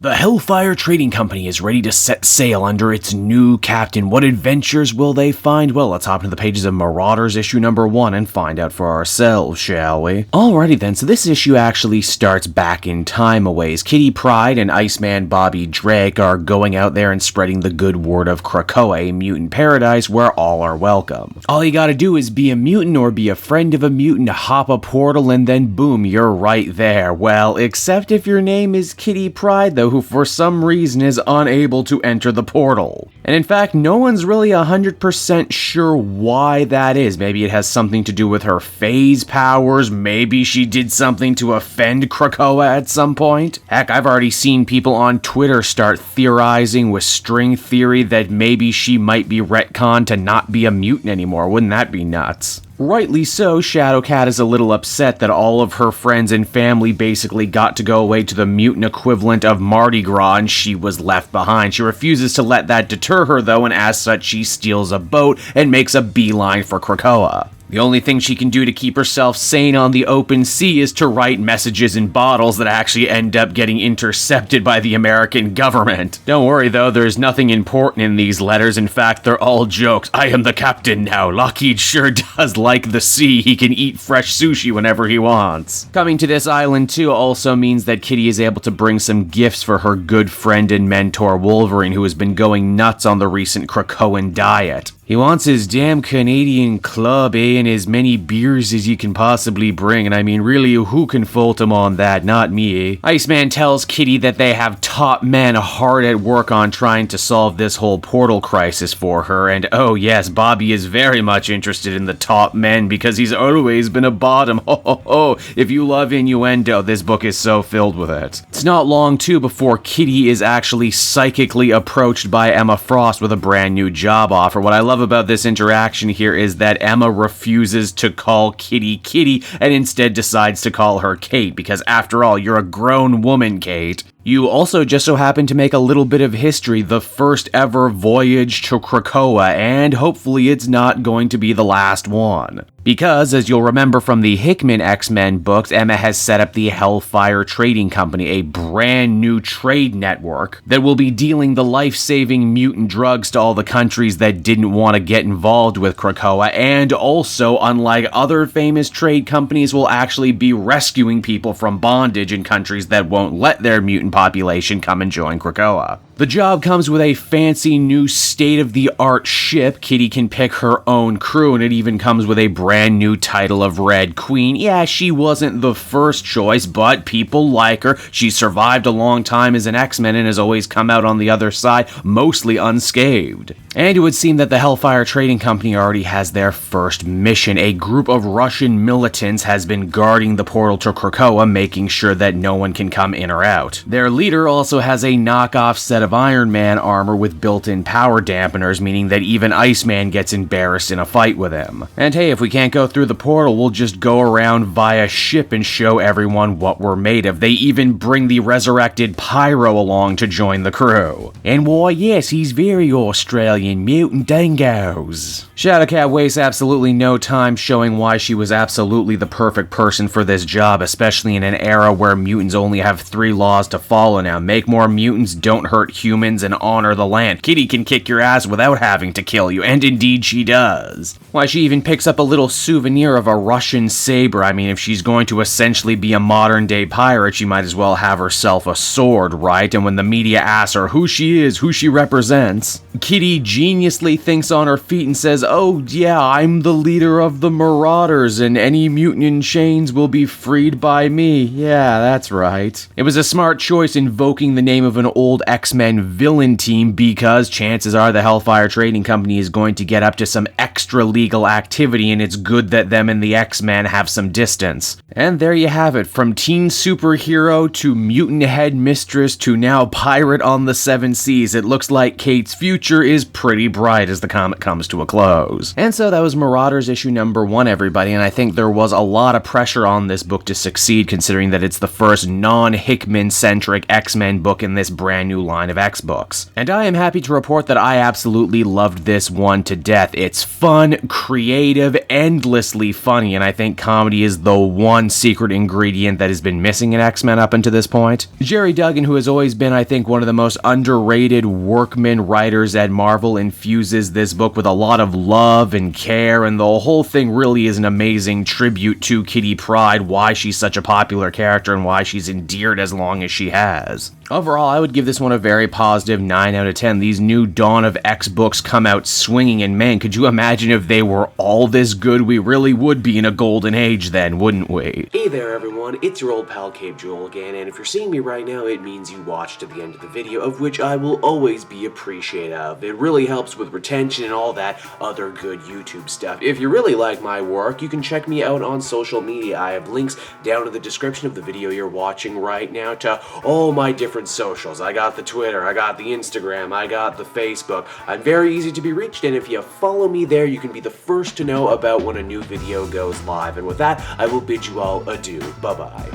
The Hellfire Trading Company is ready to set sail under its new captain. What adventures will they find? Well, let's hop into the pages of Marauders issue number 1 and find out for ourselves, shall we? Alrighty then, so this issue actually starts back in time a ways. Kate Pryde and Iceman Bobby Drake are going out there and spreading the good word of Krakoa, a mutant paradise where all are welcome. All you gotta do is be a mutant or be a friend of a mutant, hop a portal, and then boom, you're right there. Well, except if your name is Kate Pryde, though, who for some reason is unable to enter the portal. And in fact, no one's really 100% sure why that is. Maybe it has something to do with her phase powers, maybe she did something to offend Krakoa at some point. Heck, I've already seen people on Twitter start theorizing with string theory that maybe she might be retconned to not be a mutant anymore. Wouldn't that be nuts? Rightly so, Shadowcat is a little upset that all of her friends and family basically got to go away to the mutant equivalent of Mardi Gras and she was left behind. She refuses to let that deter her though, and as such she steals a boat and makes a beeline for Krakoa. The only thing she can do to keep herself sane on the open sea is to write messages in bottles that actually end up getting intercepted by the American government. Don't worry though, there's nothing important in these letters. In fact, they're all jokes. I am the captain now. Lockheed sure does like the sea. He can eat fresh sushi whenever he wants. Coming to this island too also means that Kitty is able to bring some gifts for her good friend and mentor Wolverine, who has been going nuts on the recent Krakoan diet. He wants his damn Canadian club, and as many beers as you can possibly bring, and I mean, really, who can fault him on that? Not me. Iceman tells Kitty that they have top men hard at work on trying to solve this whole portal crisis for her, and oh yes, Bobby is very much interested in the top men because he's always been a bottom. Ho ho ho! If you love innuendo, this book is so filled with it. It's not long, too, before Kitty is actually psychically approached by Emma Frost with a brand new job offer. What I love about this interaction here is that Emma refuses to call Kitty Kitty and instead decides to call her Kate, because after all, you're a grown woman, Kate. You also just so happen to make a little bit of history, the first ever voyage to Krakoa, and hopefully it's not going to be the last one. Because, as you'll remember from the Hickman X-Men books, Emma has set up the Hellfire Trading Company, a brand new trade network that will be dealing the life-saving mutant drugs to all the countries that didn't want to get involved with Krakoa, and also, unlike other famous trade companies, will actually be rescuing people from bondage in countries that won't let their mutant population come and join Krakoa. The job comes with a fancy new state-of-the-art ship. Kitty can pick her own crew, and it even comes with a brand new title of Red Queen. Yeah, she wasn't the first choice, but people like her. She survived a long time as an X-Men and has always come out on the other side, mostly unscathed. And it would seem that the Hellfire Trading Company already has their first mission. A group of Russian militants has been guarding the portal to Krakoa, making sure that no one can come in or out. Their leader also has a knockoff set of Iron Man armor with built-in power dampeners, meaning that even Iceman gets embarrassed in a fight with him. And hey, if we can't go through the portal, we'll just go around via ship and show everyone what we're made of. They even bring the resurrected Pyro along to join the crew. And why, yes, he's very Australian, mutant dingoes. Shadowcat wastes absolutely no time showing why she was absolutely the perfect person for this job, especially in an era where mutants only have 3 laws to follow now. Make more mutants, don't hurt humans, and honor the land. Kitty can kick your ass without having to kill you, and indeed she does. Why, she even picks up a little souvenir of a Russian saber. I mean, if she's going to essentially be a modern-day pirate, she might as well have herself a sword, right? And when the media asks her who she is, who she represents, Kitty geniusly thinks on her feet and says, oh yeah, I'm the leader of the Marauders, and any mutant in chains will be freed by me. Yeah, that's right. It was a smart choice invoking the name of an old X-Men villain team, because chances are the Hellfire Trading Company is going to get up to some extra legal activity, and it's good that them and the X-Men have some distance. And there you have it, from teen superhero to mutant headmistress to now pirate on the 7 seas. It looks like Kate's future is pretty bright as the comic comes to a close. And so that was Marauders issue number 1, everybody, and I think there was a lot of pressure on this book to succeed, considering that it's the first non-Hickman-centric X-Men book in this brand new line of of X books. And I am happy to report that I absolutely loved this one to death. It's fun, creative, endlessly funny, and I think comedy is the one secret ingredient that has been missing in X-Men up until this point. Jerry Duggan, who has always been, I think, one of the most underrated workman writers at Marvel, infuses this book with a lot of love and care, and the whole thing really is an amazing tribute to Kitty Pryde, why she's such a popular character and why she's endeared as long as she has. Overall, I would give this one a very positive 9 out of 10. These new Dawn of X books come out swinging, and man, could you imagine if they were all this good? We really would be in a golden age then, wouldn't we? Hey there everyone, it's your old pal Cape Joel again, and if you're seeing me right now, it means you watched to the end of the video, of which I will always be appreciative of. It really helps with retention and all that other good YouTube stuff. If you really like my work, you can check me out on social media. I have links down in the description of the video you're watching right now to all my different socials. I got the Twitter, I got the Instagram, I got the Facebook. I'm very easy to be reached, and if you follow me there, you can be the first to know about when a new video goes live. And with that, I will bid you all adieu. Bye-bye.